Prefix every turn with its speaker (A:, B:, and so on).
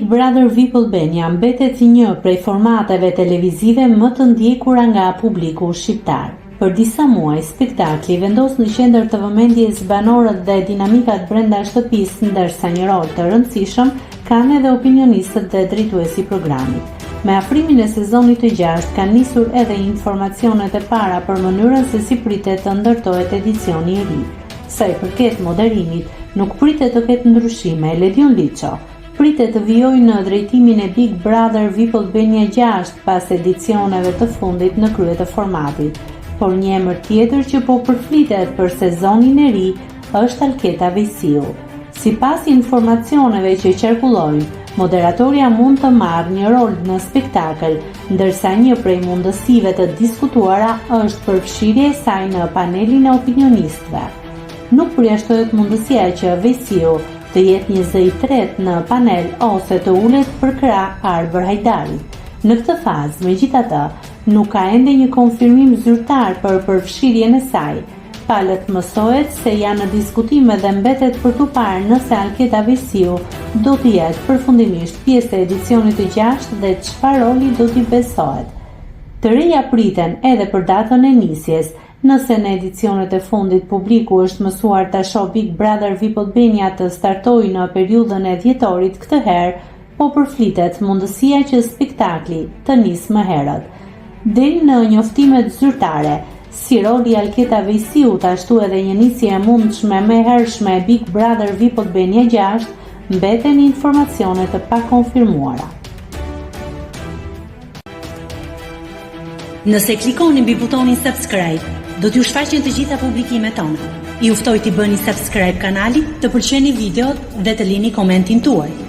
A: Brother VIP Albania mbetet një prej formateve televizive më të ndjekura nga publiku shqiptar. Për disa muaj, spektakli vendos në qendër të vëmendjes banorët dhe dinamikat brenda shtëpisë, ndërsa një rol të rëndësishëm kanë edhe opinionistët dhe drejtuesi i programit. Me afrimin e sezonit të 6 kanë nisur edhe informacionet e para për mënyrën se si pritet të ndërtohet edicioni i ri. Sa i përket moderimit, nuk pritet të ketë ndryshime. Ledion Liço pritet të vijojë në drejtimin e Big Brother VIP Albania 6 pas edicioneve të fundit në krye të formatit. Por një emër tjetër që po përflitet për sezonin e ri është Alketa Vejsiu. Sipas informacioneve që qarkullojnë, moderatorja mund të marrë një rol në spektakël, ndërsa një prej mundësive të diskutuara është përfshirja e saj në panelin e opinionistëve. Nuk përjashtohet mundësia që Vejsiu të jetë një zë i tretë në panel ose të ulet për krah Arbër Hajdarit. Në këtë fazë, megjithatë, nuk ka ende një konfirmim zyrtar për përfshirjen e saj. Palët mësohet se janë në diskutime dhe mbetet për t'u parë nëse Alketa Vejsiu do të jetë përfundimisht pjesë e edicionit të 6 dhe çfarë roli do t'i besohet. Të reja priten edhe për datën e nisjes. Nëse në edicionet e fundit publiku është mësuar ta shohë Big Brother VIP Albania të startojë në periudhën e dhjetorit, këtë herë po përflitet mundësia që spektakli të nisë më herët. Deri në njoftimet zyrtare, si roli Alketa Vejsiu, ashtu edhe një nisje e mundshme më e hershme e Big Brother VIP Albania 6, mbeten informacione të pakonfirmuara.
B: Nëse klikoni mbi butonin subscribe, do t'ju shfaqen të gjitha publikimet tona. Ju ftoj t'i bëni subscribe kanalit, të pëlqeni videot dhe të lini komentin tuaj.